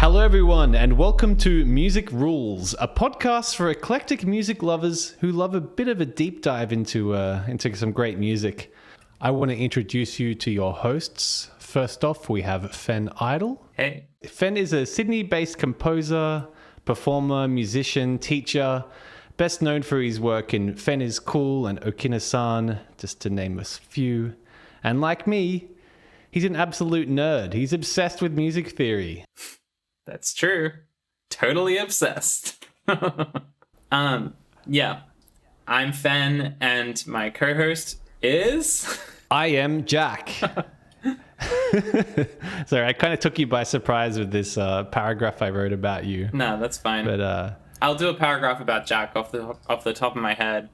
Hello, everyone, and welcome to Music Rules, a podcast for eclectic music lovers who love a bit of a deep dive into some great music. I want to introduce you to your hosts. First off, we have Fenn Idol. Hey. Fenn is a Sydney-based composer, performer, musician, teacher, best known for his work in Fenn is Cool and Okina-san, just to name a few. And like me, he's an absolute nerd. He's obsessed with music theory. That's true. Totally obsessed. Yeah. I'm Fenn, and my co-host is... I am Jack. Sorry, I kind of took you by surprise with this paragraph I wrote about you. No, that's fine. But I'll do a paragraph about Jack off the top of my head.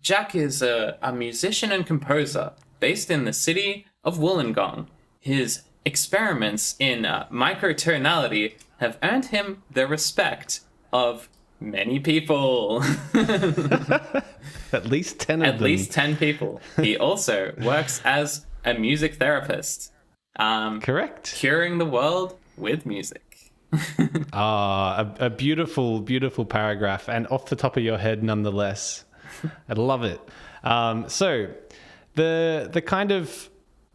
Jack is a musician and composer based in the city of Wollongong. His experiments in microtonality have earned him the respect of many people. At least 10 of them. At least 10 people. He also works as a music therapist. Correct. Curing the world with music. A beautiful, beautiful paragraph, and off the top of your head nonetheless. I love it. So the kind of...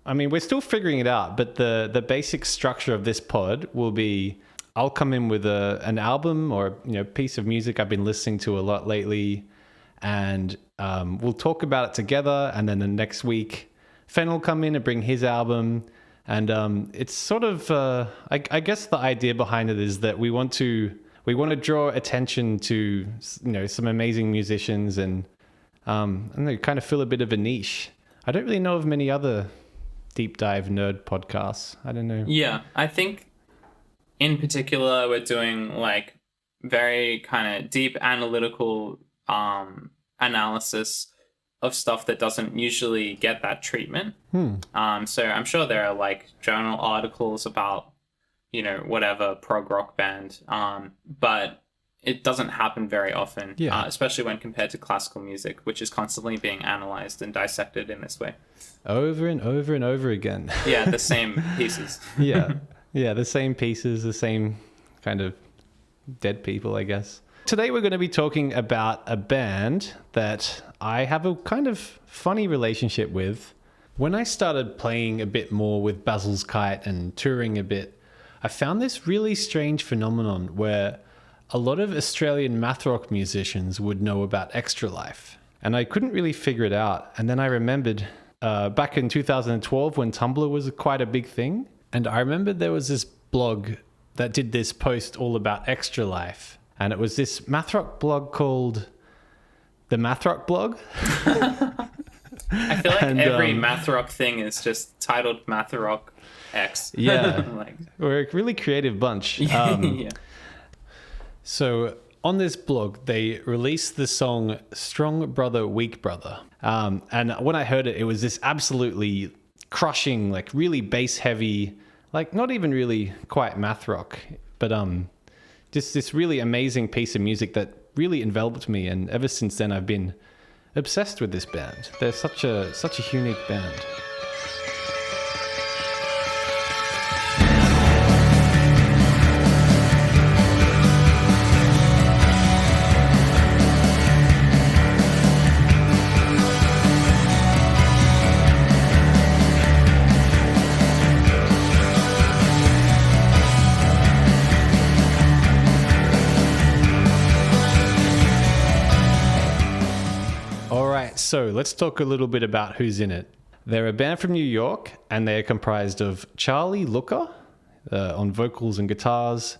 I mean, we're still figuring it out, but the basic structure of this pod will be I'll come in with an album or piece of music I've been listening to a lot lately, and we'll talk about it together. And then the next week, Fenn will come in and bring his album, and it's sort of I guess the idea behind it is that we want to draw attention to some amazing musicians and they kind of fill a bit of a niche. I don't really know of many other deep dive nerd podcasts. I don't know. Yeah, I think in particular we're doing like very kind of deep analytical analysis of stuff that doesn't usually get that treatment. So I'm sure there are like journal articles about whatever prog rock band, but it doesn't happen very often, especially when compared to classical music, which is constantly being analyzed and dissected in this way. Over and over and over again. Yeah, the same pieces. Yeah, the same pieces, the same kind of dead people, I guess. Today we're going to be talking about a band that I have a kind of funny relationship with. When I started playing a bit more with Basil's Kite and touring a bit, I found this really strange phenomenon where a lot of Australian math rock musicians would know about Extra Life. And I couldn't really figure it out. And then I remembered back in 2012 when Tumblr was quite a big thing. And I remembered there was this blog that did this post all about Extra Life. And it was this math rock blog called the Math Rock Blog. I feel like every math rock thing is just titled Math Rock X. Yeah. We're a really creative bunch. Yeah. So on this blog, they released the song Strong Brother, Weak Brother. And when I heard it, it was this absolutely crushing, like really bass heavy, like not even really quite math rock, but just this really amazing piece of music that really enveloped me. And ever since then, I've been obsessed with this band. They're such a unique band. So let's talk a little bit about who's in it. They're a band from New York, and they are comprised of Charlie Looker on vocals and guitars,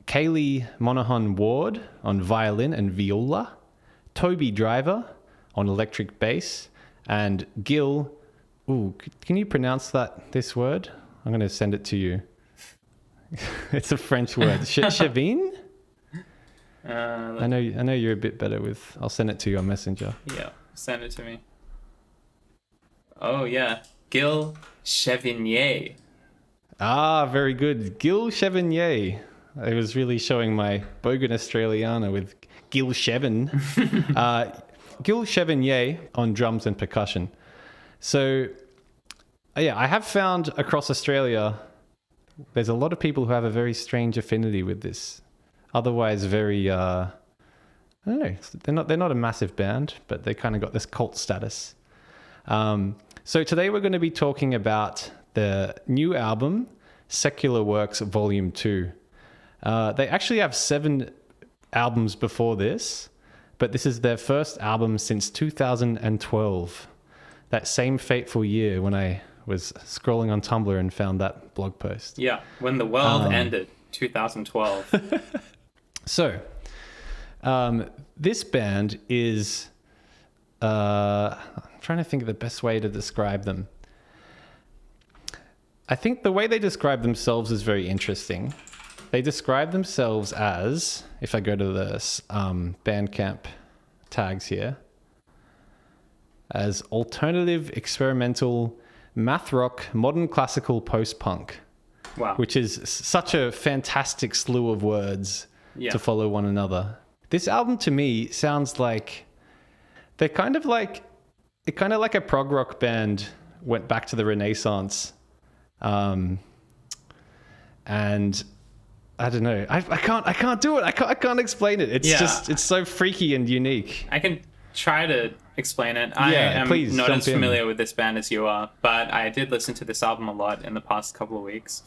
Kaylee Monahan Ward on violin and viola, Toby Driver on electric bass, and Gil. Can you pronounce this word? I'm going to send it to you. It's a French word. Chevine? I know you're a bit better with... I'll send it to you on Messenger. Yeah, send it to me. Oh, yeah. Gil Chevignier. Ah, very good. Gil Chevignier. I was really showing my Bogan Australiana with Gil Chevin. Gil Chevignier on drums and percussion. So, yeah, I have found across Australia there's a lot of people who have a very strange affinity with this. Otherwise, very I don't know. They're not a massive band, but they kind of got this cult status. So today we're going to be talking about the new album, Secular Works Volume 2. They actually have 7 albums before this, but this is their first album since 2012. That same fateful year when I was scrolling on Tumblr and found that blog post. Yeah, when the world ended, 2012. So, this band is... I'm trying to think of the best way to describe them. I think the way they describe themselves is very interesting. They describe themselves as, if I go to the Bandcamp tags here, as alternative, experimental, math rock, modern classical, post-punk. Wow. Which is such a fantastic slew of words to follow one another. This album to me sounds like they're kind of like a prog rock band went back to the Renaissance. And I don't know. I can't do it. I can't explain it. It's just, it's so freaky and unique. I can try to explain it. I am not as familiar with this band as you are, but I did listen to this album a lot in the past couple of weeks.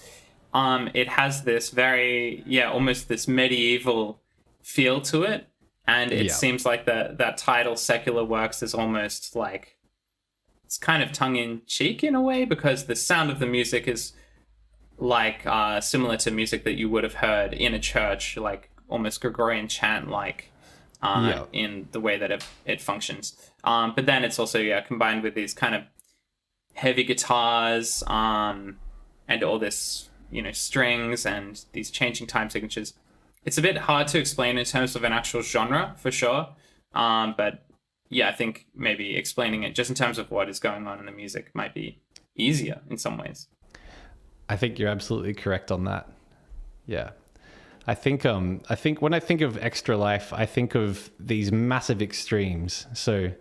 It has this very, almost this medieval feel to it. And it seems like that title, Secular Works, is almost like, it's kind of tongue-in-cheek in a way, because the sound of the music is like similar to music that you would have heard in a church, like almost Gregorian chant, like in the way that it functions. But then it's also combined with these kind of heavy guitars and all this strings and these changing time signatures. It's a bit hard to explain in terms of an actual genre for sure, but I think maybe explaining it just in terms of what is going on in the music might be easier in some ways. I think you're absolutely correct on that. Yeah. I think when I think of Extra Life, I think of these massive extremes. So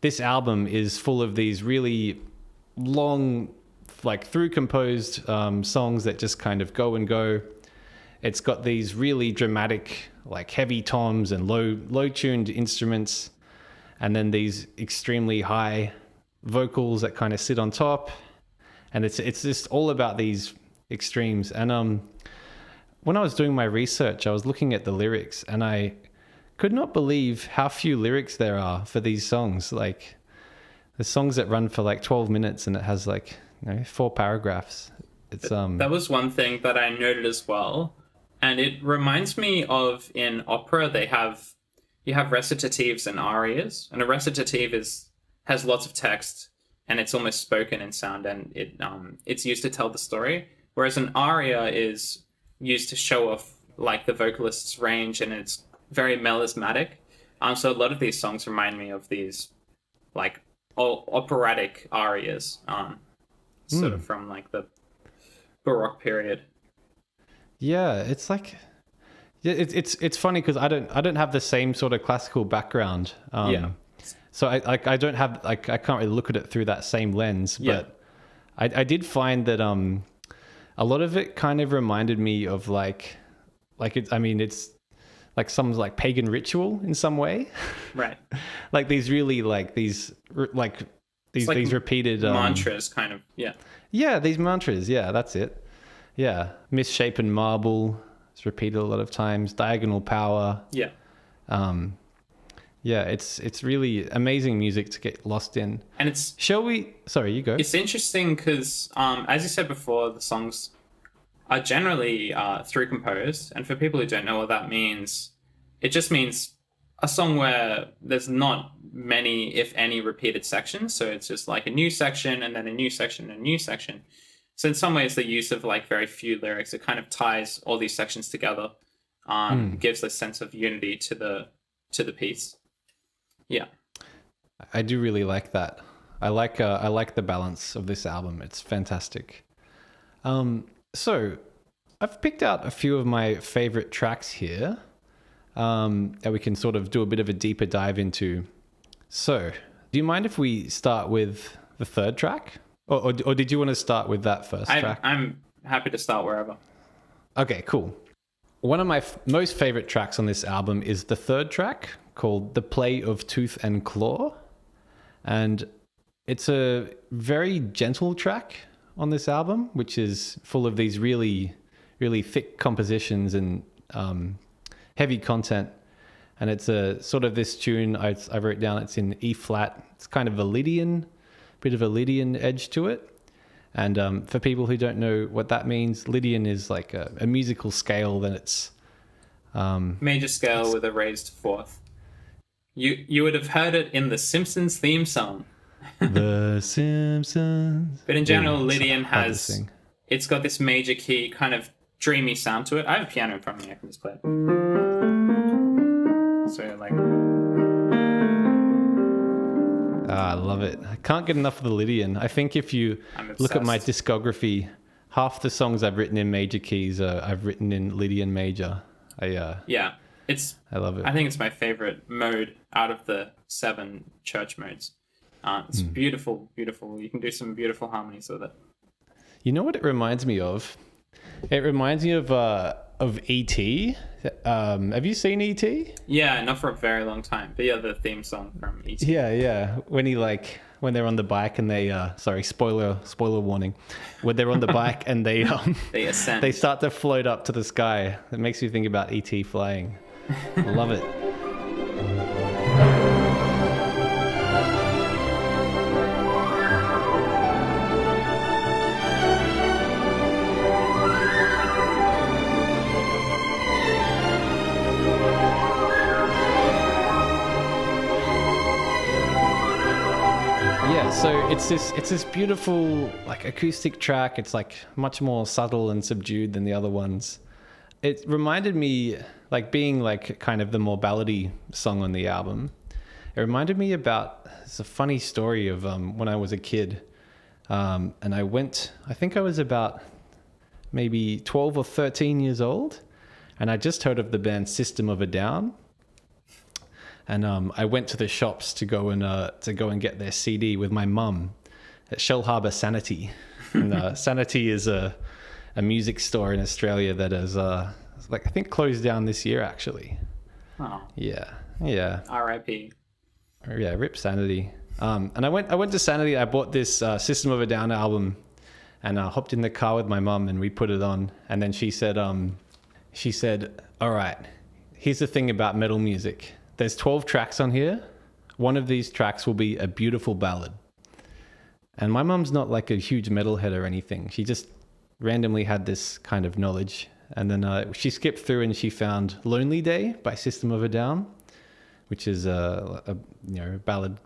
this album is full of these really long, like through composed songs that just kind of go and go. It's got these really dramatic, like heavy toms and low tuned instruments, and then these extremely high vocals that kind of sit on top. And it's just all about these extremes. And when I was doing my research, I was looking at the lyrics, and I could not believe how few lyrics there are for these songs. Like the songs that run for like 12 minutes, and it has like 4 paragraphs. It's that was one thing that I noted as well, and it reminds me of in opera you have recitatives and arias, and a recitative has lots of text, and it's almost spoken in sound, and it's used to tell the story, whereas an aria is used to show off like the vocalist's range, and it's very melismatic. So a lot of these songs remind me of these like operatic arias, sort of from like the Baroque period. Yeah, it's like it's funny because I don't have the same sort of classical background. So I don't have I can't really look at it through that same lens. But I did find that a lot of it kind of reminded me of like it's like some like pagan ritual in some way. Right. Like these really like these repeated mantras kind of. Yeah, these mantras. Yeah, that's it. Yeah, misshapen marble. It's repeated a lot of times. Diagonal power. Yeah. It's really amazing music to get lost in. And it's... Sorry, you go. It's interesting because, as you said before, the songs are generally through composed. And for people who don't know what that means, it just means a song where there's not many, if any, repeated sections. So it's just like a new section and then a new section and a new section. So in some ways, the use of like very few lyrics, it kind of ties all these sections together, gives a sense of unity to the piece. Yeah, I do really like that. I like the balance of this album. It's fantastic. So I've picked out a few of my favorite tracks here that we can sort of do a bit of a deeper dive into. So, do you mind if we start with the third track? Or did you want to start with that first track? I'm happy to start wherever. Okay, cool. One of my most favorite tracks on this album is the third track called The Play of Tooth and Claw. And it's a very gentle track on this album, which is full of these really, really thick compositions and heavy content. And it's a sort of this tune I wrote down, it's in E flat. It's kind of a Lydian, bit of a Lydian edge to it. And for people who don't know what that means, Lydian is like a musical scale that it's... major scale with a raised fourth. You would have heard it in the Simpsons theme song. The Simpsons. But in general, Lydian has... It's got this major key, kind of dreamy sound to it. I have a piano in front of me, I can just play it. So like... I love it. I can't get enough of the Lydian. I think if you look at my discography, half the songs I've written in major keys I've written in Lydian major. I love it. I think it's my favorite mode out of the 7 church modes. It's beautiful, beautiful. You can do some beautiful harmonies with it. You know what it reminds me of? It reminds me of E.T. Have you seen E.T.? Yeah, not for a very long time. But yeah, the theme song from E.T. Yeah. When they're on the bike and they spoiler warning. When they're on the bike and they ascend. They start to float up to the sky. It makes me think about E.T. flying. I love it. So it's this beautiful like acoustic track. It's like much more subtle and subdued than the other ones. It reminded me, like being like kind of the more ballady song on the album, it reminded me about, it's a funny story of when I was a kid, and I think I was about maybe 12 or 13 years old, and I just heard of the band System of a Down. And I went to the shops to go and get their CD with my mum at Shell Harbour Sanity. And Sanity is a music store in Australia that has I think closed down this year actually. Oh. Yeah. R.I.P. Yeah, rip Sanity. And I went to Sanity. I bought this System of a Down album, and I hopped in the car with my mum and we put it on. And then she said, "All right, here's the thing about metal music. There's 12 tracks on here. One of these tracks will be a beautiful ballad." And my mum's not like a huge metalhead or anything. She just randomly had this kind of knowledge. And then she skipped through and she found Lonely Day by System of a Down, which is a ballad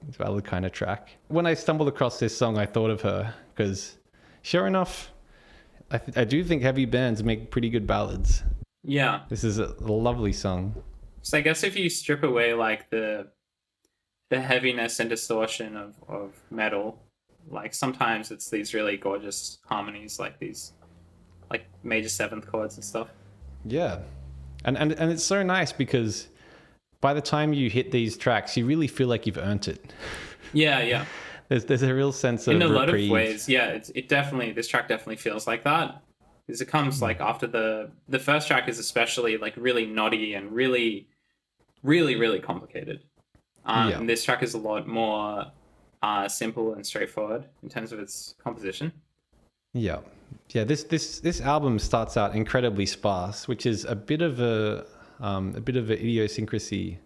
kind of track. When I stumbled across this song, I thought of her because sure enough, I do think heavy bands make pretty good ballads. Yeah. This is a lovely song. So I guess if you strip away like the heaviness and distortion of metal, like sometimes it's these really gorgeous harmonies, like these like major seventh chords and stuff. Yeah. And it's so nice because by the time you hit these tracks, you really feel like you've earned it. Yeah. There's a real sense of in a lot reprieve. of ways. Yeah, this track definitely feels like that. Because it comes like after the first track is especially like really knotty and really, really, really complicated. And this track is a lot more simple and straightforward in terms of its composition. Yeah. This album starts out incredibly sparse, which is a bit of a idiosyncrasy.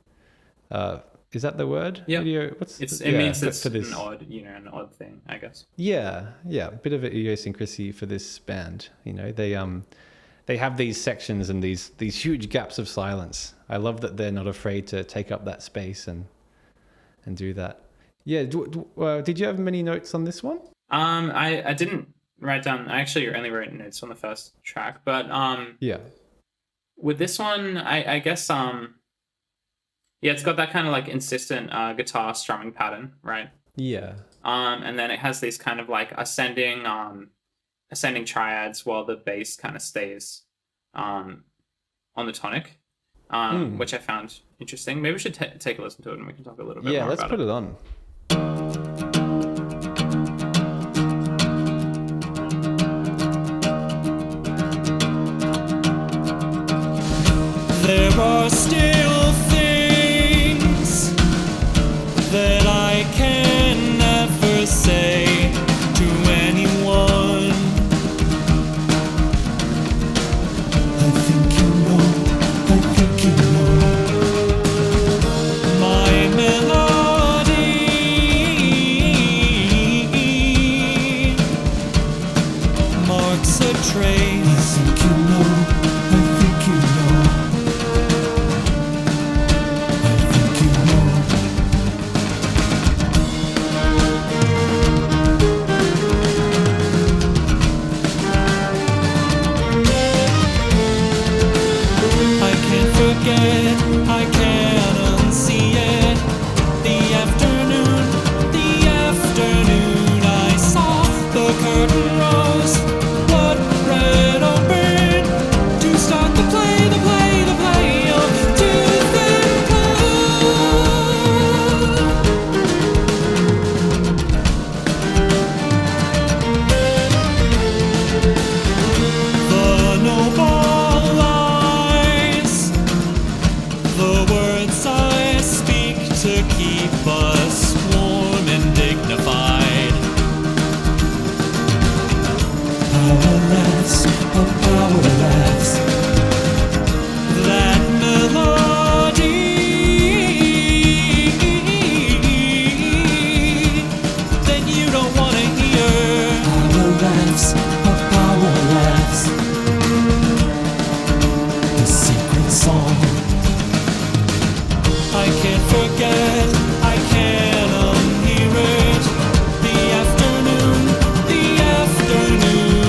Is that the word? Yeah. It means it's an odd thing, I guess. Yeah. A bit of an idiosyncrasy for this band. You know, they have these sections and these huge gaps of silence. I love that they're not afraid to take up that space and do that. Yeah. Did you have many notes on this one? I didn't write down. I actually only wrote notes on the first track, but with this one, I guess it's got that kind of like insistent guitar strumming pattern, right? Yeah. And then it has these kind of like ascending triads while the bass kind of stays on the tonic, which I found interesting. Maybe we should take a listen to it and we can talk a little bit more about it. Yeah, let's put it on. There are still things that I can never say to anyone. I think you know, I think you know. My melody marks a trace. I think you know, I think you know. I think you know. I can't forget, I can't unsee it. The afternoon I saw the curtain rose, blood red open to start the play of tooth and the noble lies, the words I speak to keep us warm and dignified. Power laughs, a power laughs. That melody that you don't want to hear. Power laughs, a power laughs. The secret song. I can't forget, I can't unhear it. The afternoon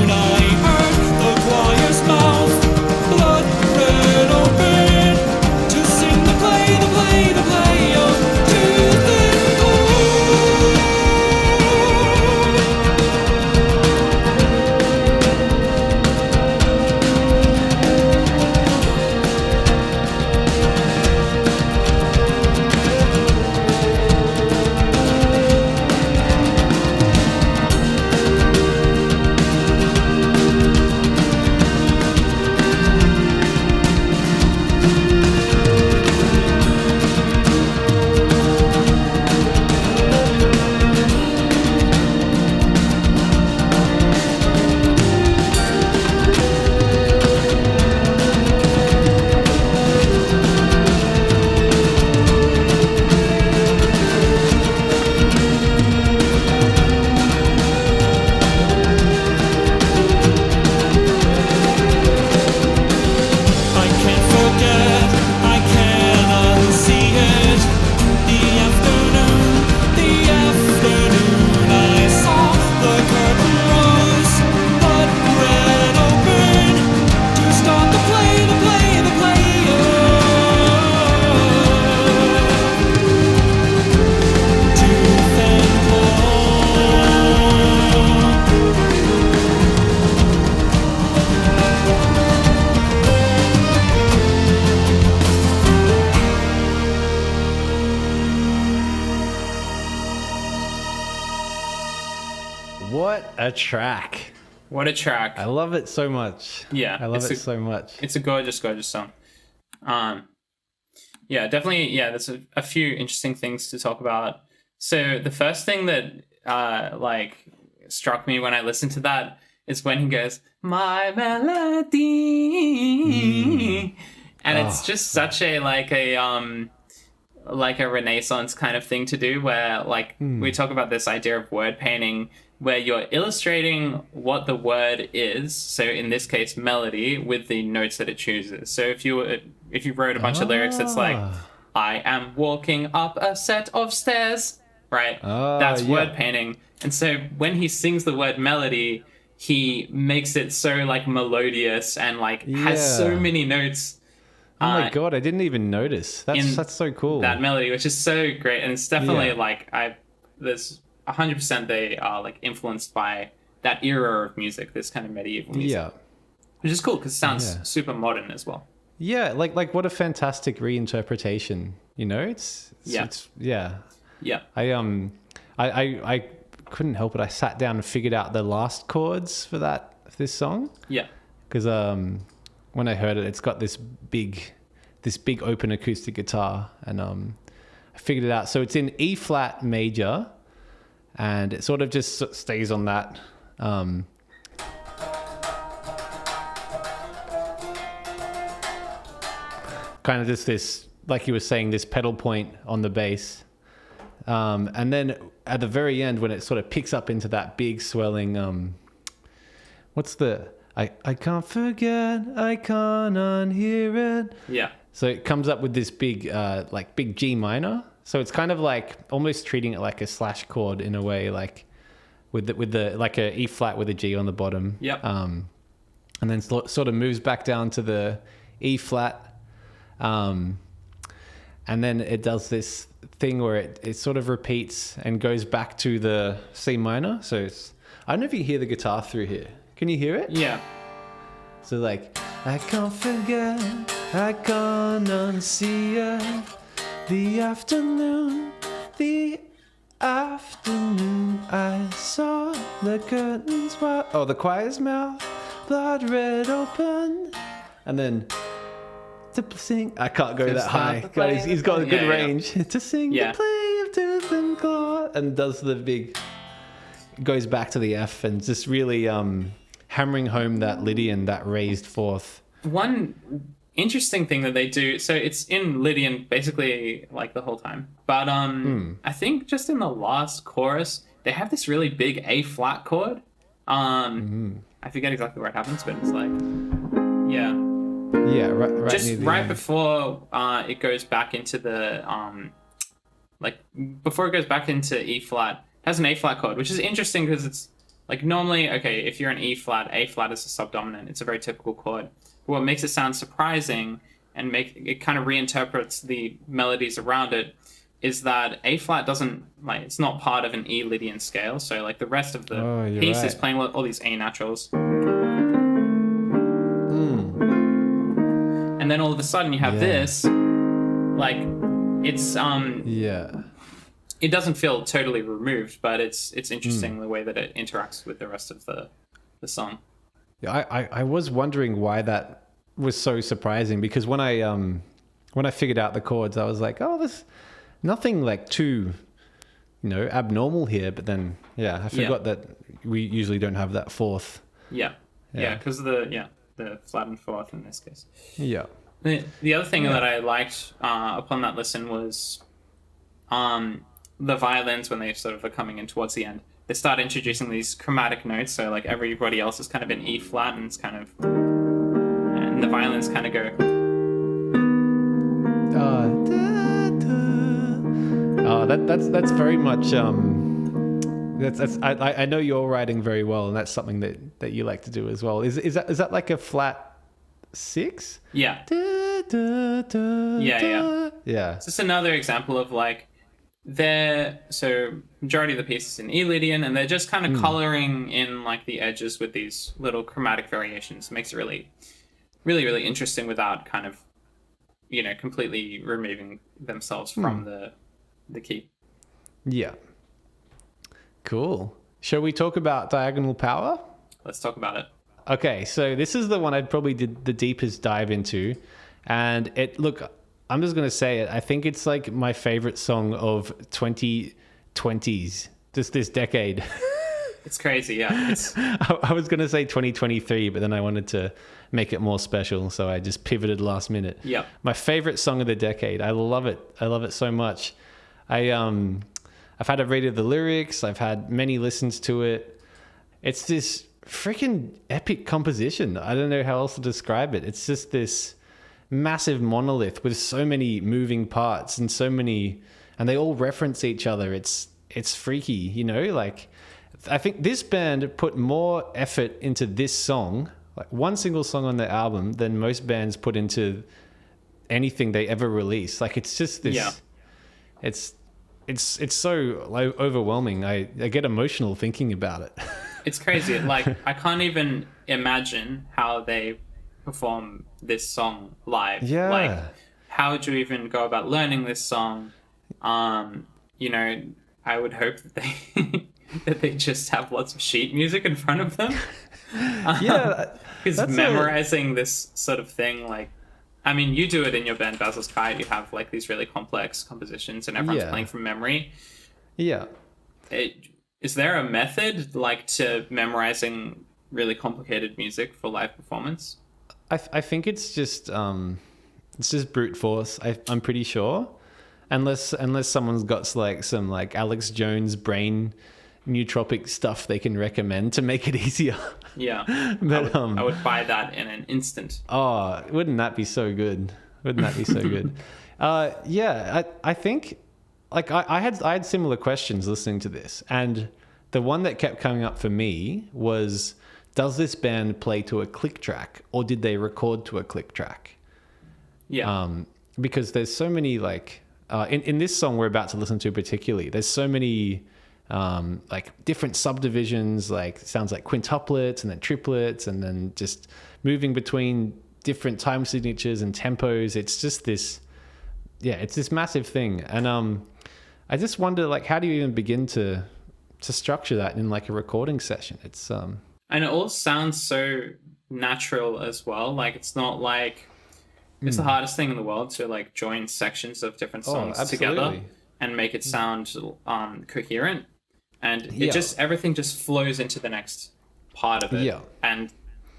I heard the choir's mouth, blood red open to sing the play of tooth and I can't forget, I can't unsee it. The afternoon I saw the curtain rose, blood red open to start the play of tooth and What a track. What a track. I love it so much. Yeah, I love it's it so much. It's a gorgeous song. Yeah, definitely. Yeah, there's a few interesting things to talk about. So the first thing that like struck me when I listened to that is when he goes, "My melody," and it's just such a like a Renaissance kind of thing to do, where like we talk about this idea of word painting, where you're illustrating what the word is. So in this case, melody, with the notes that it chooses. So if you wrote a bunch of lyrics that's like, "I am walking up a set of stairs," right? That's word painting. And so when he sings the word melody, he makes it so like melodious and like has so many notes. Oh my god, I didn't even notice. That's so cool. That melody, which is so great, and it's definitely like there's 100% they are like influenced by that era of music, this kind of medieval music. Yeah, which is cool because it sounds super modern as well. Yeah, like what a fantastic reinterpretation. You know, it's I couldn't help it. I sat down and figured out the last chords for this song. Yeah, because when I heard it, it's got this big this big open acoustic guitar, and I figured it out. So it's in E flat major, and it sort of just stays on that. Kind of just this, like you were saying, this pedal point on the bass. And then at the very end, when it sort of picks up into that big swelling, what's the, I can't forget, I can't unhear it. Yeah. So it comes up with this big, like big G minor. So it's kind of like almost treating it like a slash chord in a way, like with the like a E flat with a G on the bottom. Yep. And then sort of moves back down to the E flat. And then it does this thing where it sort of repeats and goes back to the C minor. So it's, I don't know if you hear the guitar through here. Can you hear it? Yeah. So like, I can't forget, I can't unsee it. The afternoon I saw the curtains wide. Oh, the choir's mouth, blood red open. And then to sing, I can't go that high. God, he's got a good range. To sing the play of tooth and claw, and does the big, goes back to the F, and just really hammering home that Lydian, that raised fourth. One interesting thing that they do, so it's in Lydian basically like the whole time, but I think just in the last chorus they have this really big A flat chord. I forget exactly where it happens, but it's like right just near the right end. before it goes back into the like before it goes back into E flat, it has an A flat chord, which is interesting because it's like normally, okay, if you're an E flat, A flat is a subdominant. It's a very typical chord. But what makes it sound surprising and it kind of reinterprets the melodies around it is that A flat doesn't, like, it's not part of an E Lydian scale. So like the rest of the piece is playing all these A naturals. And then all of a sudden you have this, like, it's it doesn't feel totally removed, but it's interesting the way that it interacts with the rest of the song. Yeah, I was wondering why that was so surprising, because when I figured out the chords, I was like, oh, there's nothing like too, abnormal here. But then, I forgot that we usually don't have that fourth. Yeah, because the flattened fourth in this case. Yeah. The other thing that I liked upon that listen was the violins, when they sort of are coming in towards the end. They start introducing these chromatic notes, so like everybody else is kind of in E flat, and it's kind of, and the violins kind of go. That's very much I know you're writing very well, and that's something that you like to do as well. Is that like a flat 6? Yeah. Yeah. It's just another example of like, so majority of the pieces in E Lydian, and they're just kind of coloring in like the edges with these little chromatic variations. It makes it really, really, really interesting without kind of, completely removing themselves from the key. Yeah. Cool. Shall we talk about diagonal power? Let's talk about it. Okay, so this is the one I'd probably did the deepest dive into, and I'm just going to say it. I think it's like my favorite song of 2020s, just this decade. It's crazy, yeah. I was going to say 2023, but then I wanted to make it more special, so I just pivoted last minute. Yeah. My favorite song of the decade. I love it. I love it so much. I've had a read of the lyrics. I've had many listens to it. It's this freaking epic composition. I don't know how else to describe it. It's just this massive monolith with so many moving parts and and they all reference each other. It's freaky, like I think this band put more effort into this song, like one single song on their album, than most bands put into anything they ever release. Like it's just this it's so overwhelming. I get emotional thinking about it. It's crazy. Like I can't even imagine how they perform this song live. Yeah. Like, how would you even go about learning this song? I would hope that they just have lots of sheet music in front of them. Yeah, because memorizing this sort of thing, like, I mean, you do it in your band, Basil's Kite. You have like these really complex compositions, and everyone's Yeah. playing from memory. Yeah. Is there a method like to memorizing really complicated music for live performance? I think it's just brute force. I'm pretty sure, unless someone's got like some like Alex Jones brain nootropic stuff they can recommend to make it easier. Yeah, But I would buy that in an instant. oh, wouldn't that be so good? Wouldn't that be so good? Yeah, I think like I had similar questions listening to this, and the one that kept coming up for me was, does this band play to a click track, or did they record to a click track? Yeah, Because there's so many like in this song we're about to listen to particularly, there's so many like different subdivisions, like sounds like quintuplets and then triplets and then just moving between different time signatures and tempos. It's just this, yeah, it's this massive thing. And I just wonder, like, how do you even begin to structure that in like a recording session? It's and it all sounds so natural as well. Like it's not like it's the hardest thing in the world to like join sections of different songs together absolutely. and make it sound coherent. And it Yeah. just everything just flows into the next part of it. Yeah. And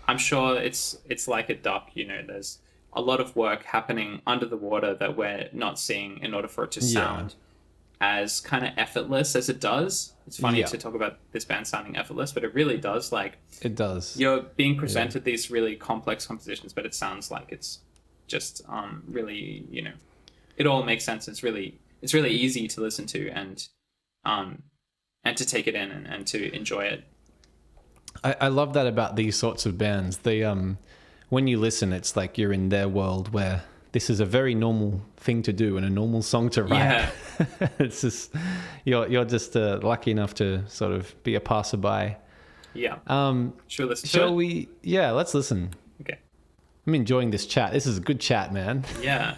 I'm sure it's like a duck, you know, there's a lot of work happening under the water that we're not seeing in order for it to sound as kind of effortless as it does. It's funny Yeah. to talk about this band sounding effortless, but it really does. Like it does. you're being presented these really complex compositions, but it sounds like it's just really, you know, it all makes sense. It's really easy to listen to and to take it in and to enjoy it. I love that about these sorts of bands. They when you listen, it's like you're in their world where this is a very normal thing to do and a normal song to write. Yeah. It's just you're just lucky enough to sort of be a passerby. Yeah. Should we listen to Shall it? we? Yeah, let's listen. Okay. I'm enjoying this chat. This is a good chat, man. Yeah.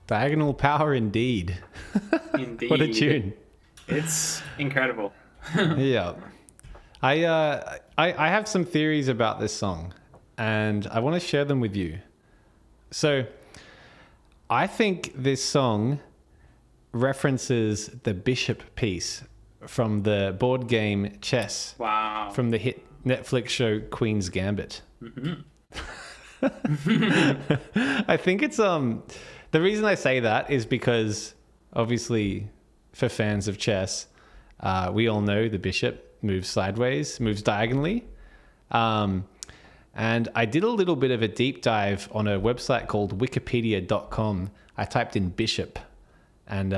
Diagonal power indeed. Indeed. What a tune. It's incredible. Yeah. I have some theories about this song, and I want to share them with you. So, I think this song references the Bishop piece from the board game Chess. Wow. From the hit Netflix show Queen's Gambit. Mm-hmm. I think it's the reason I say that is because obviously for fans of chess, we all know the bishop moves sideways, moves diagonally. And I did a little bit of a deep dive on a website called wikipedia.com. I typed in bishop and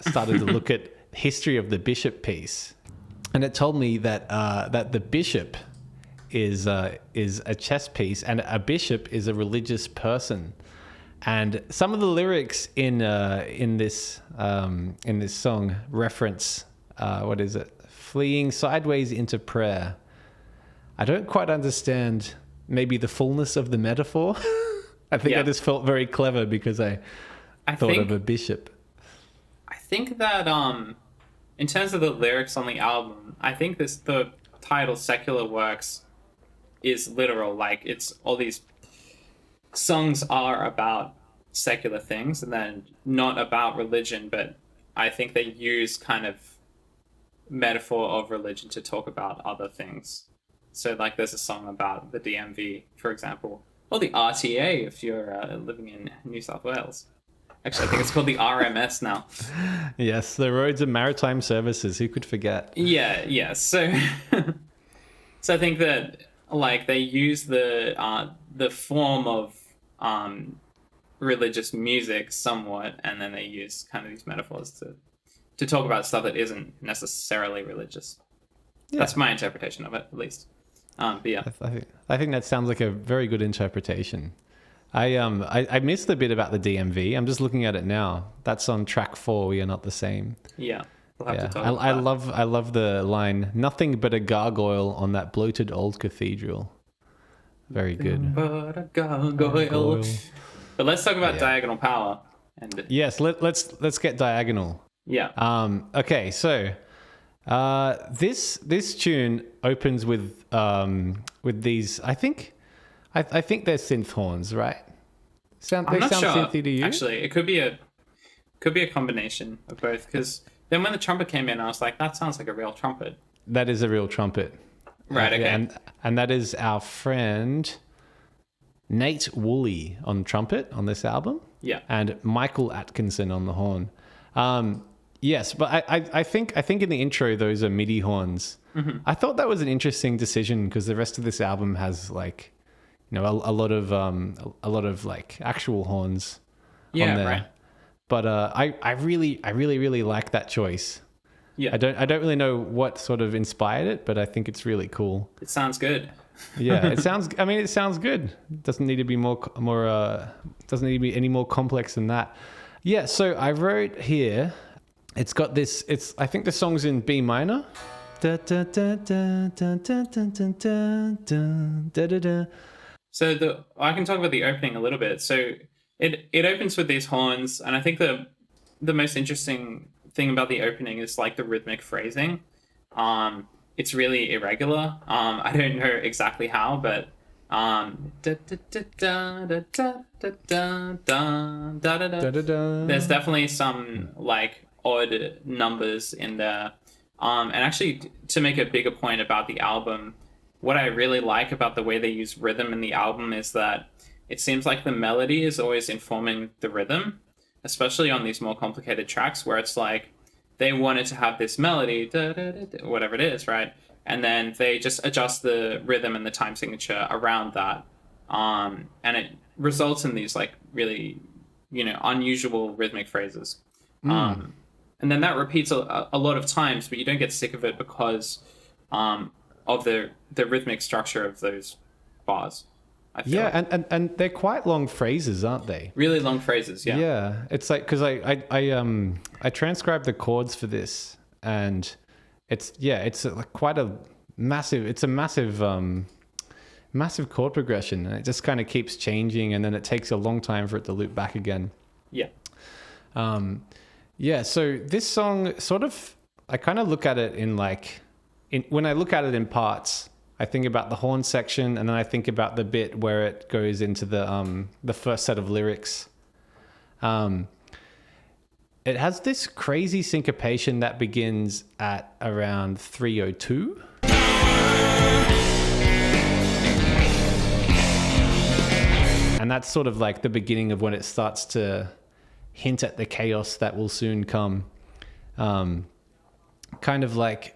started to look at history of the bishop piece. And it told me that that the bishop is a chess piece, and a bishop is a religious person. And some of the lyrics in this song reference what is it? Fleeing sideways into prayer. I don't quite understand maybe the fullness of the metaphor. I think I just felt very clever because I thought of a bishop. I think that in terms of the lyrics on the album, I think the title Secular Works is literal. Like, it's all these songs are about secular things and then not about religion, but I think they use kind of metaphor of religion to talk about other things. So like there's a song about the DMV, for example, or the RTA if you're living in New South Wales. Actually, I think it's called the RMS now. Yes, the Roads and Maritime Services. Who could forget? Yeah. So I think that like they use the form of religious music somewhat, and then they use kind of these metaphors to talk about stuff that isn't necessarily religious. Yeah. That's my interpretation of it, at least. But yeah, I think that sounds like a very good interpretation. I missed the bit about the DMV. I'm just looking at it now. That's on track 4. We are not the same. Yeah, we'll have to talk about that. I love the line. Nothing but a gargoyle on that bloated old cathedral. Very good. But a gargoyle. But let's talk about diagonal power. And yes, let's get diagonal. Yeah. Okay, so this tune opens with these. I think they're synth horns, right? I'm not sure. Synthy to you? Actually, it could be a combination of both. Because then when the trumpet came in, I was like, that sounds like a real trumpet. That is a real trumpet. Right. Okay. And that is our friend Nate Woolley on trumpet on this album. Yeah. And Michael Atkinson on the horn. Yes, but I think in the intro those are MIDI horns. Mm-hmm. I thought that was an interesting decision because the rest of this album has like, you know, a lot of like actual horns on there. Right. But I really like that choice. Yeah. I don't really know what sort of inspired it, but I think it's really cool. It sounds good. Yeah, it sounds good. It doesn't need to be doesn't need to be any more complex than that. Yeah, so I wrote here, it's got this, I think the song's in B minor. So I can talk about the opening a little bit. So it opens with these horns, and I think the most interesting thing about the opening is like the rhythmic phrasing. It's really irregular. I don't know exactly how, but there's definitely some like odd numbers in there. And actually, to make a bigger point about the album, what I really like about the way they use rhythm in the album is that it seems like the melody is always informing the rhythm, especially on these more complicated tracks where it's like they wanted to have this melody, whatever it is, right? And then they just adjust the rhythm and the time signature around that. And it results in these like really, you know, unusual rhythmic phrases. And then that repeats a lot of times, but you don't get sick of it because of the rhythmic structure of those bars. Yeah, and they're quite long phrases, aren't they? Really long phrases, yeah. Yeah, it's like because I transcribed the chords for this, and it's quite a massive massive chord progression, and it just kind of keeps changing, and then it takes a long time for it to loop back again. Yeah. Yeah, so this song sort of, I kind of look at it when I look at it in parts, I think about the horn section, and then I think about the bit where it goes into the first set of lyrics. It has this crazy syncopation that begins at around 3:02. And that's sort of like the beginning of when it starts to hint at the chaos that will soon come. Kind of like,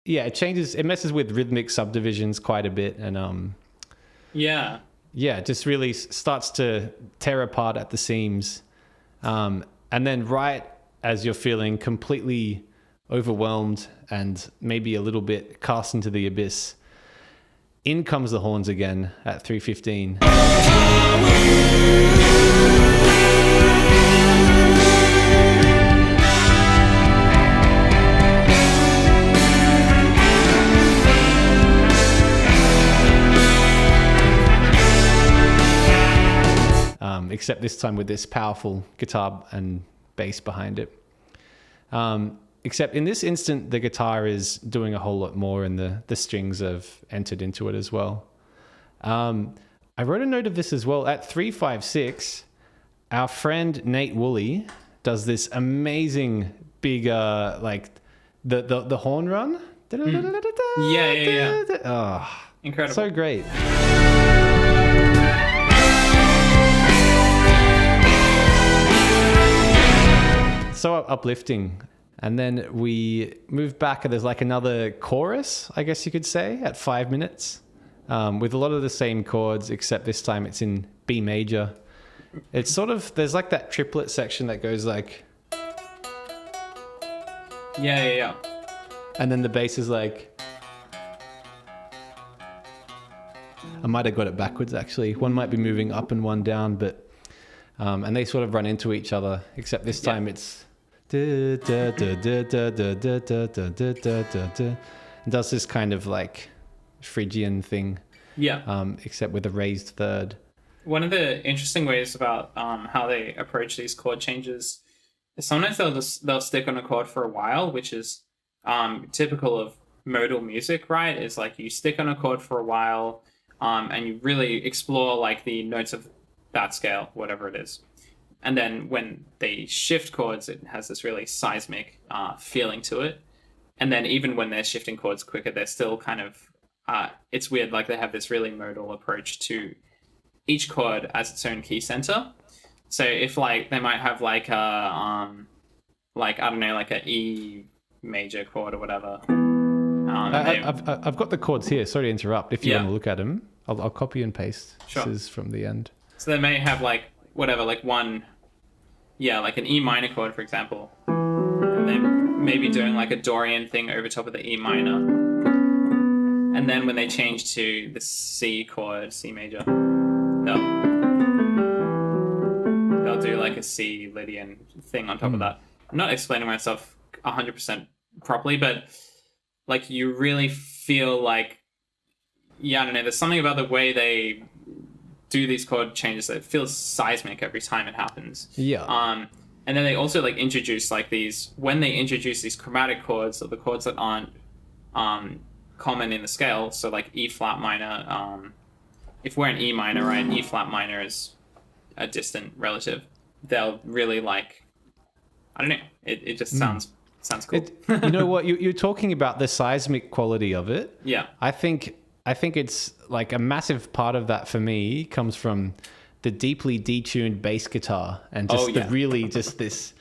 yeah, it messes with rhythmic subdivisions quite a bit. And yeah, it just really starts to tear apart at the seams. And then right as you're feeling completely overwhelmed and maybe a little bit cast into the abyss, in comes the horns again at 3:15. Except this time with this powerful guitar and bass behind it. Except in this instant, the guitar is doing a whole lot more and the strings have entered into it as well. I wrote a note of this as well. At 3:56, our friend Nate Woolley does this amazing big, like the horn run. Yeah. Oh, Incredible. so great. So uplifting. And then we move back and there's like another chorus, I guess you could say, at 5 minutes, with a lot of the same chords, except this time it's in B major. It's sort of, there's like that triplet section that goes like... Yeah. And then the bass is like... I might have got it backwards actually. One might be moving up and one down, but... and they sort of run into each other, except this time it's... It does this kind of like Phrygian thing, except with a raised third. One of the interesting ways about how they approach these chord changes is sometimes they'll stick on a chord for a while, which is typical of modal music, right? It's like you stick on a chord for a while, and you really explore like the notes of that scale, whatever it is. And then when they shift chords, it has this really seismic feeling to it. And then even when they're shifting chords quicker, they're still kind of, it's weird, like they have this really modal approach to each chord as its own key center. So if like, they might have like a, like, I don't know, like a E major chord or whatever. I've got the chords here. Sorry to interrupt. If you want to look at them, I'll copy and paste. Sure. This is from the end. So they may have like, whatever, like one, like an E minor chord, for example, and then maybe doing like a Dorian thing over top of the E minor, and then when they change to the C chord, C major, they'll do like a C Lydian thing on top of that. I'm not explaining myself 100% properly, but like you really feel like, I don't know, there's something about the way they do these chord changes that feels seismic every time it happens. And then they also like introduce like these, when they introduce these chromatic chords, or the chords that aren't common in the scale, so like E flat minor, if we're in E minor, right, E flat minor is a distant relative, they'll really like, I don't know, it just sounds cool. You know what, you're talking about the seismic quality of it. I think it's like a massive part of that for me comes from the deeply detuned bass guitar and just this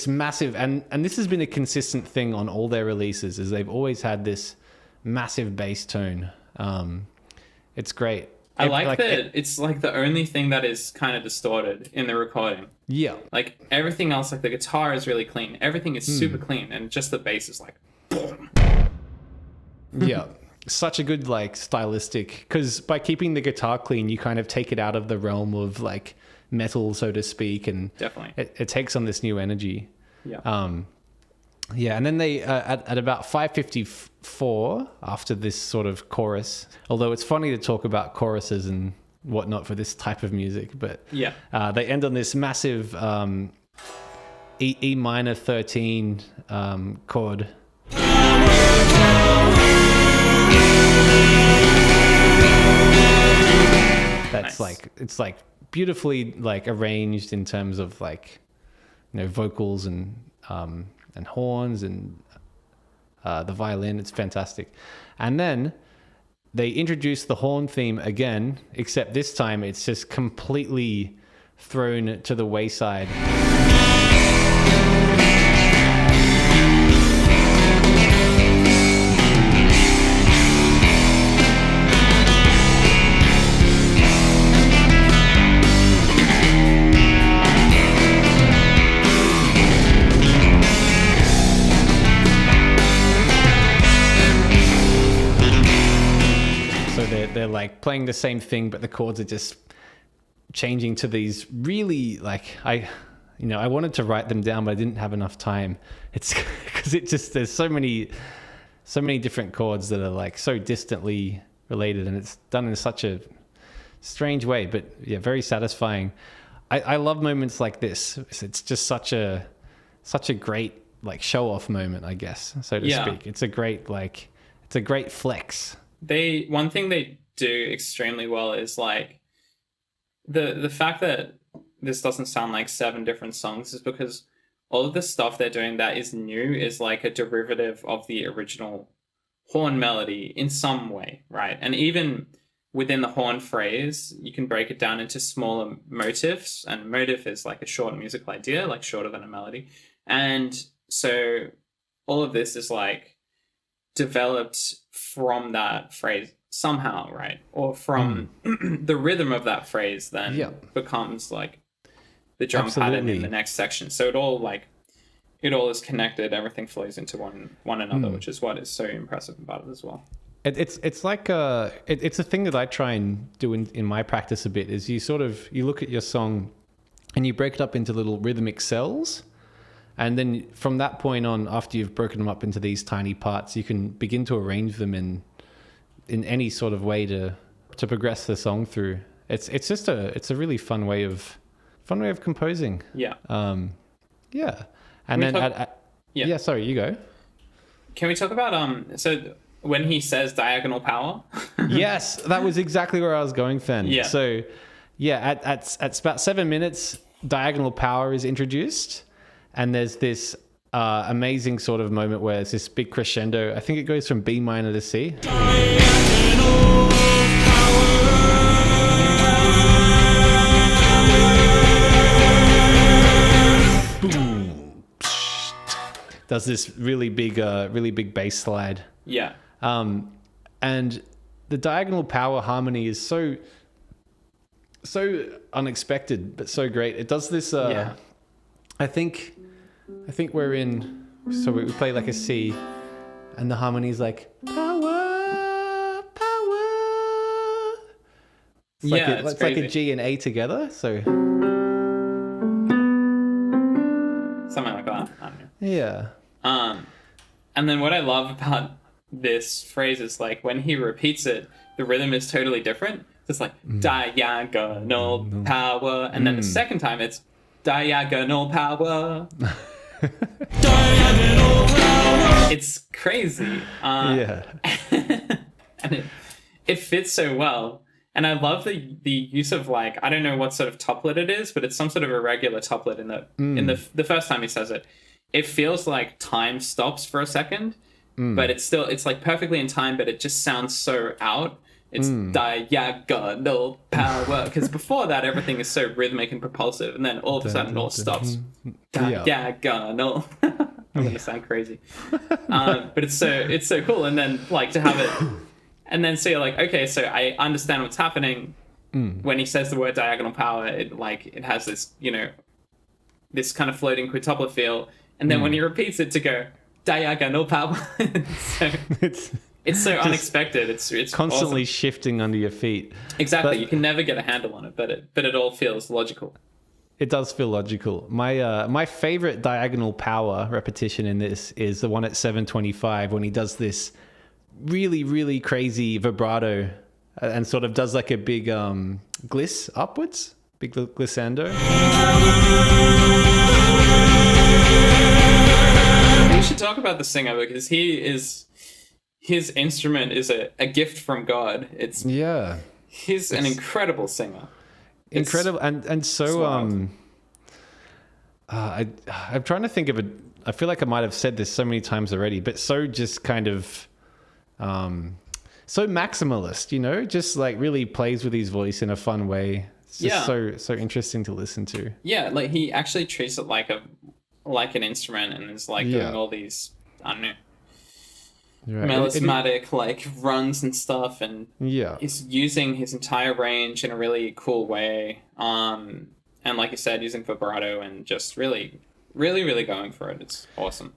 massive, and this has been a consistent thing on all their releases, is they've always had this massive bass tone. It's great. I like that it's like the only thing that is kind of distorted in the recording. Like everything else, like the guitar is really clean. Everything is super clean, and just the bass is like boom. Such a good like stylistic, because by keeping the guitar clean, you kind of take it out of the realm of like metal, so to speak, and definitely it takes on this new energy. And then they at about 5:54, after this sort of chorus, although it's funny to talk about choruses and whatnot for this type of music, but they end on this massive E minor 13 chord. That's Nice. it's like beautifully like arranged in terms of like, you know, vocals and horns and the violin. It's fantastic. And then they introduce the horn theme again, except this time it's just completely thrown to the wayside. They're like playing the same thing, but the chords are just changing to these really like I wanted to write them down, but I didn't have enough time. It's because there's so many different chords that are like so distantly related, and it's done in such a strange way, but yeah, very satisfying. I love moments like this. It's just such a great like show off moment, I guess, so to speak. It's a great flex. One thing they do extremely well is like the fact that this doesn't sound like 7 different songs is because all of the stuff they're doing that is new is like a derivative of the original horn melody in some way, right? And even within the horn phrase, you can break it down into smaller motifs, and motif is like a short musical idea, like shorter than a melody. And so all of this is like developed from that phrase somehow, right? Or from the rhythm of that phrase then becomes like the drum pattern in the next section. So it all is connected, everything flows into one another, which is what is so impressive about it as well. It's like it's a thing that I try and do in my practice a bit, is you look at your song and you break it up into little rhythmic cells. And then from that point on, after you've broken them up into these tiny parts, you can begin to arrange them in any sort of way to progress the song through. It's a really fun way of composing. Yeah. Yeah. And then sorry, you go. Can we talk about so when he says diagonal power? Yes, that was exactly where I was going, Fenn. Yeah. So yeah, at about 7 minutes, diagonal power is introduced. And there's this amazing sort of moment where it's this big crescendo. I think it goes from B minor to C. Boom. Does this really big bass slide. Yeah. And the diagonal power harmony is so unexpected, but so great. It does this. I think we're in. So we play like a C, and the harmony's like power, power. It's like a G and A together. So something like that. I don't know. Yeah. And then what I love about this phrase is like when he repeats it, the rhythm is totally different. It's like diagonal power, and then the second time it's diagonal power. Diagonal power. It's crazy. Yeah. And it fits so well. And I love the use of like, I don't know what sort of tuplet it is, but it's some sort of irregular tuplet in the first time he says it. It feels like time stops for a second, but it's like perfectly in time, but it just sounds so out. It's diagonal power, because before that everything is so rhythmic and propulsive, and then all of a sudden it all stops. Diagonal. I'm gonna sound crazy, but it's so cool. And then like to have it, and then so you're like, okay, so I understand what's happening when he says the word diagonal power. It has this, this kind of floating quintuplet feel, and then when he repeats it to go diagonal power, it's so unexpected. It's constantly awesome. Shifting under your feet. Exactly. But you can never get a handle on it, but it all feels logical. It does feel logical. My favorite diagonal power repetition in this is the one at 7:25 when he does this really, really crazy vibrato and sort of does like a big gliss upwards, big glissando. We should talk about the singer because his instrument is a gift from God. He's an incredible singer. Incredible and so I'm trying to think of it. I feel like I might have said this so many times already, but so just kind of so maximalist, you know, just like really plays with his voice in a fun way. It's just so interesting to listen to. Yeah, like he actually treats it like an instrument and is like doing all these, I don't know, melismatic like runs and stuff, and he's using his entire range in a really cool way. And like you said, using vibrato and just really going for it. It's awesome.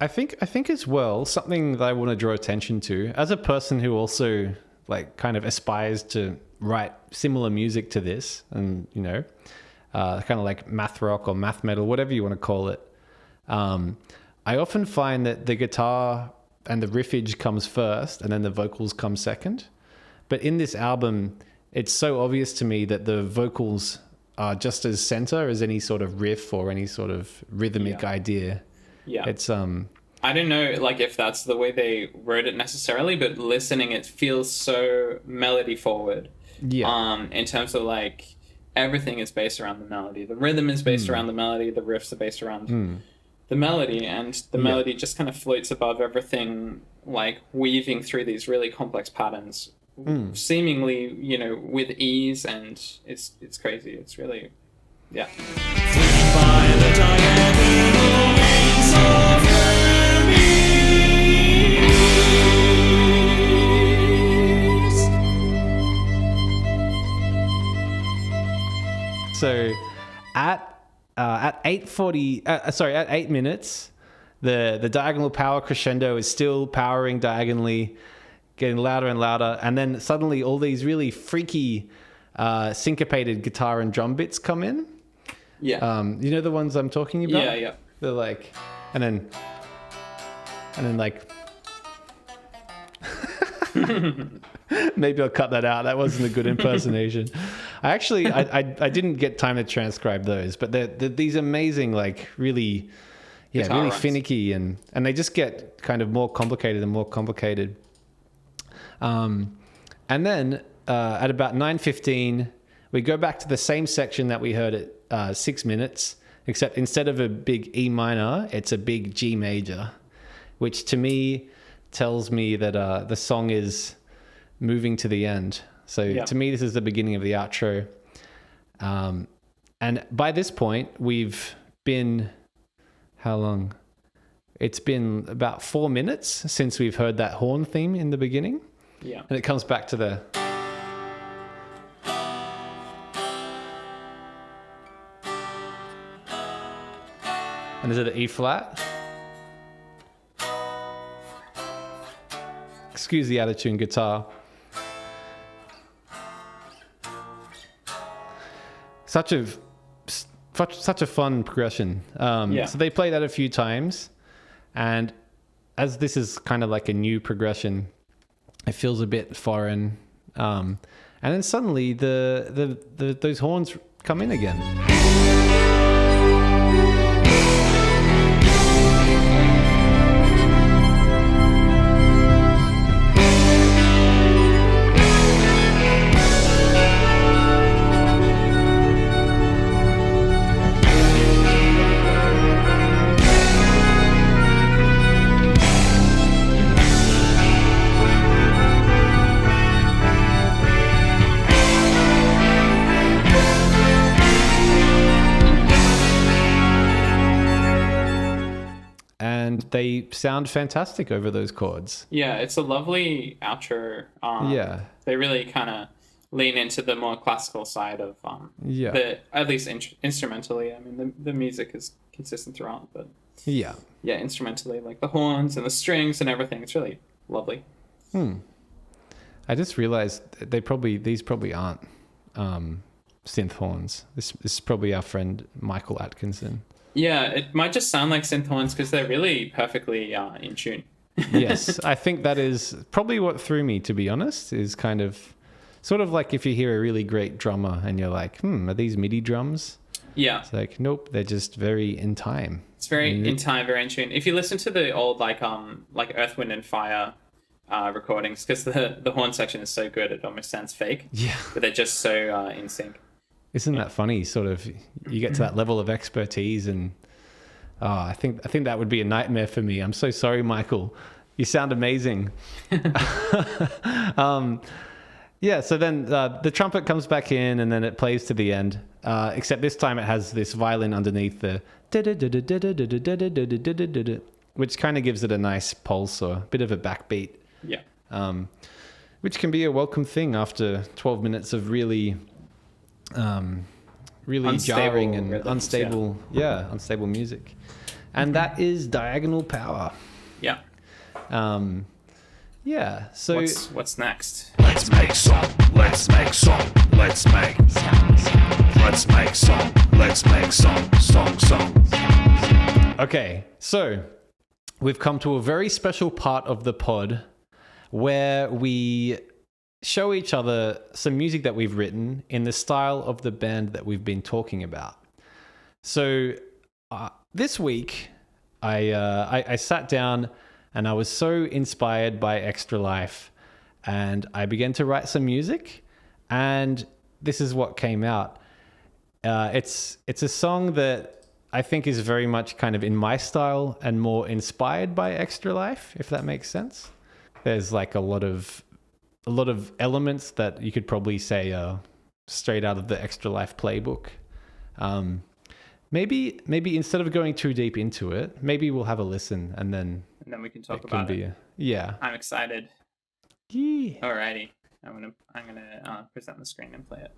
I think as well, something that I want to draw attention to as a person who also like kind of aspires to write similar music to this, and you know, kind of like math rock or math metal, whatever you want to call it. I often find that the guitar and the riffage comes first and then the vocals come second. But in this album, it's so obvious to me that the vocals are just as center as any sort of riff or any sort of rhythmic idea. Yeah. It's I don't know like if that's the way they wrote it necessarily, but listening it feels so melody forward. Yeah. In terms of like everything is based around the melody. The rhythm is based around the melody, the riffs are based around the melody, and the melody just kind of floats above everything, like weaving through these really complex patterns, seemingly, you know, with ease, and it's crazy. It's really, yeah. By the diagonal wings of Hermes. So, at 8 minutes, the diagonal power crescendo is still powering diagonally, getting louder and louder, and then suddenly all these really freaky syncopated guitar and drum bits come in. Yeah. You know the ones I'm talking about? Yeah, yeah. They're like, and then like. Maybe I'll cut that out. That wasn't a good impersonation. I didn't get time to transcribe those, but they're these amazing, like really runs. Finicky, and they just get kind of more complicated and more complicated. And then at about 9:15, we go back to the same section that we heard at 6 minutes, except instead of a big E minor, it's a big G major, which to me tells me that the song is moving to the end. So to me, this is the beginning of the outro. And by this point, we've been, how long? It's been about 4 minutes since we've heard that horn theme in the beginning. Yeah. And it comes back to the... And is it an E flat? Excuse the out-of-tune guitar. Such a fun progression. So they play that a few times, and as this is kind of like a new progression, it feels a bit foreign. And then suddenly those horns come in again. And they sound fantastic over those chords. Yeah, it's a lovely outro. They really kind of lean into the more classical side of at least instrumentally. I mean, the music is consistent throughout, but instrumentally, like the horns and the strings and everything, it's really lovely. I just realized these probably aren't synth horns. This is probably our friend Michael Atkinson. Yeah, it might just sound like synth horns because they're really perfectly in tune. Yes, I think that is probably what threw me, to be honest, is kind of sort of like if you hear a really great drummer and you're like, are these MIDI drums? Yeah. It's like, nope, they're just very in time. It's very in time, very in tune. If you listen to the old like Earth, Wind and Fire recordings, because the horn section is so good, it almost sounds fake. Yeah. But they're just so in sync. Isn't that funny? Sort of, you get to that level of expertise, and I think that would be a nightmare for me. I'm so sorry, Michael. You sound amazing. Yeah, so then the trumpet comes back in, and then it plays to the end. Except this time it has this violin underneath the which kind of gives it a nice pulse or a bit of a backbeat. Yeah. Which can be a welcome thing after 12 minutes of really Unstable jarring and rhythms, unstable music. And that is diagonal power. Yeah. Yeah. So what's next? Let's make song, let's make song, let's make Let's make song, let's make song, song. okay, so we've come to a very special part of the pod where we show each other some music that we've written in the style of the band that we've been talking about. So this week I sat down and I was so inspired by Extra Life, and I began to write some music, and this is what came out. It's a song that I think is very much kind of in my style and more inspired by Extra Life, if that makes sense. There's like a lot of elements that you could probably say are straight out of the Extra Life playbook. Maybe instead of going too deep into it, maybe we'll have a listen and then we can talk about it. Yeah. I'm excited. Yeah. Alrighty. I'm gonna present the screen and play it.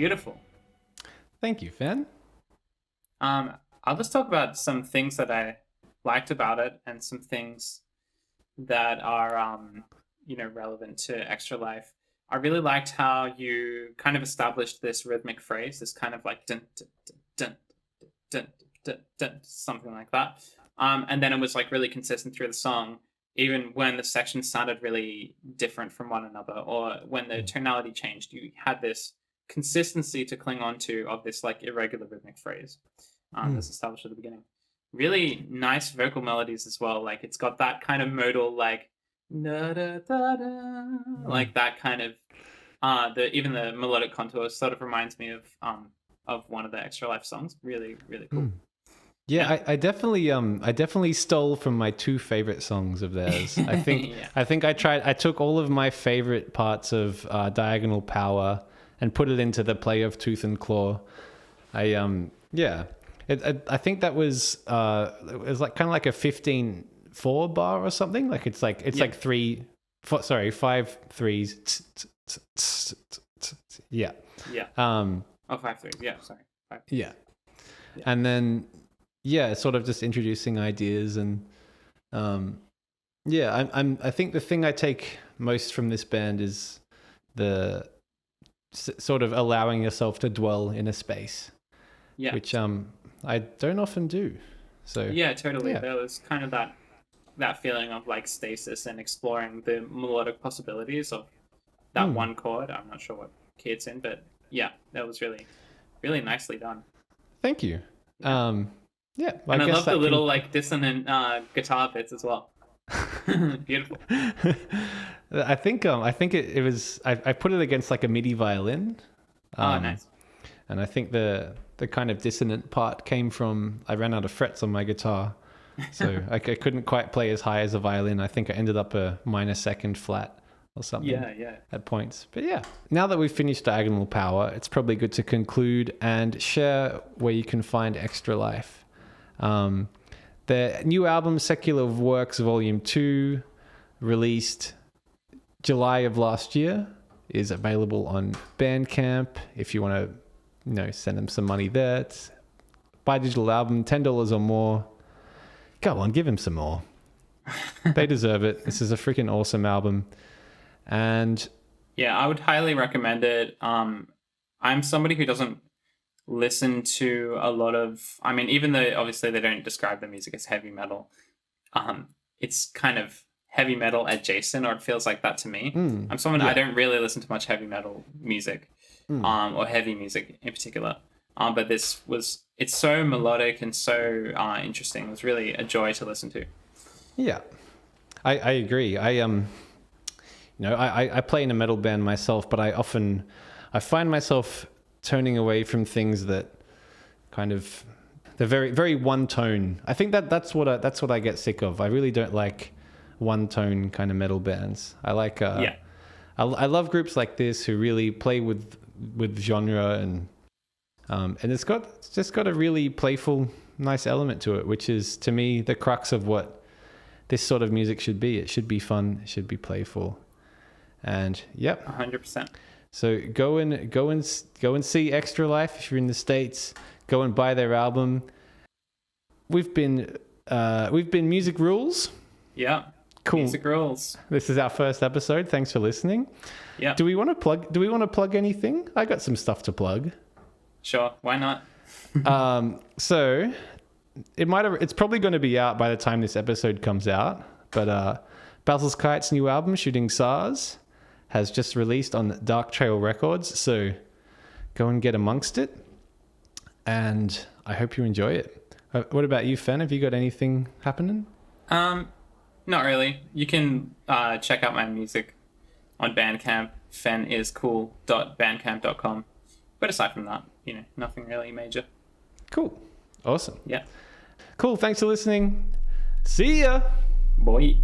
Beautiful. Thank you, Fenn. I'll just talk about some things that I liked about it and some things that are, relevant to Extra Life. I really liked how you kind of established this rhythmic phrase, this kind of like dun, dun, dun, dun, dun, dun, dun, something like that. And then it was like really consistent through the song, even when the sections sounded really different from one another, or when the tonality changed, you had this consistency to cling on to of this like irregular rhythmic phrase that's established at the beginning. Really nice vocal melodies as well. Like it's got that kind of modal, like da, da, da, da, like that kind of even the melodic contour sort of reminds me of one of the Extra Life songs. Really, really cool. Yeah, I definitely stole from my two favorite songs of theirs. I think I took all of my favorite parts of Diagonal Power and put it into the play of Tooth and Claw. I think that was it was like kind of like a 15/4 bar or something. Like it's like 5 threes. Yeah. Yeah. 5 threes. Yeah. Sorry. 5. Yeah. And then sort of just introducing ideas and I think the thing I take most from this band is the sort of allowing yourself to dwell in a space. Yeah. Which I don't often do. So yeah, totally. Yeah. There was kind of that feeling of like stasis and exploring the melodic possibilities of that one chord. I'm not sure what key it's in, but yeah, that was really, really nicely done. Thank you. Yeah. And I love the little like dissonant guitar bits as well. Beautiful. I think it was I put it against like a MIDI violin. Nice. And I think the kind of dissonant part came from I ran out of frets on my guitar, so I couldn't quite play as high as a violin. I think I ended up a minor second flat or something. Yeah. At points. But yeah, now that we've finished Diagonal Power, it's probably good to conclude and share where you can find Extra Life. The new album, Secular Works Volume 2, released July of last year, is available on Bandcamp. If you want to, send them some money there. It's buy digital album, $10 or more. Go on, give them some more. They deserve it. This is a freaking awesome album. And yeah, I would highly recommend it. I'm somebody who doesn't listen to a lot of, even though obviously they don't describe the music as heavy metal, it's kind of heavy metal adjacent, or it feels like that to me. I'm someone, I don't really listen to much heavy metal music, or heavy music in particular. But it's so melodic and so interesting. It was really a joy to listen to. Yeah, I agree. I play in a metal band myself, but I find myself turning away from things that kind of they're very, very one tone. I think that's what I get sick of. I really don't like one tone kind of metal bands. I like I love groups like this who really play with genre and it's just got a really playful, nice element to it, which is to me the crux of what this sort of music should be. It should be fun. It should be playful. And 100%. So go and see Extra Life if you're in the States. Go and buy their album. We've been Music Rules. Yeah. Cool. Music Rules. This is our first episode. Thanks for listening. Yeah. Do we want to plug anything? I got some stuff to plug. Sure. Why not? So it's probably going to be out by the time this episode comes out. But Basil's Kite's new album, Shooting Stars, has just released on Dark Trail Records, so go and get amongst it, and I hope you enjoy it. What about you, Fenn? Have you got anything happening? Not really. You can check out my music on Bandcamp, fenniscool.bandcamp.com. But aside from that, nothing really major. Cool. Awesome. Yeah. Cool. Thanks for listening. See ya. Bye.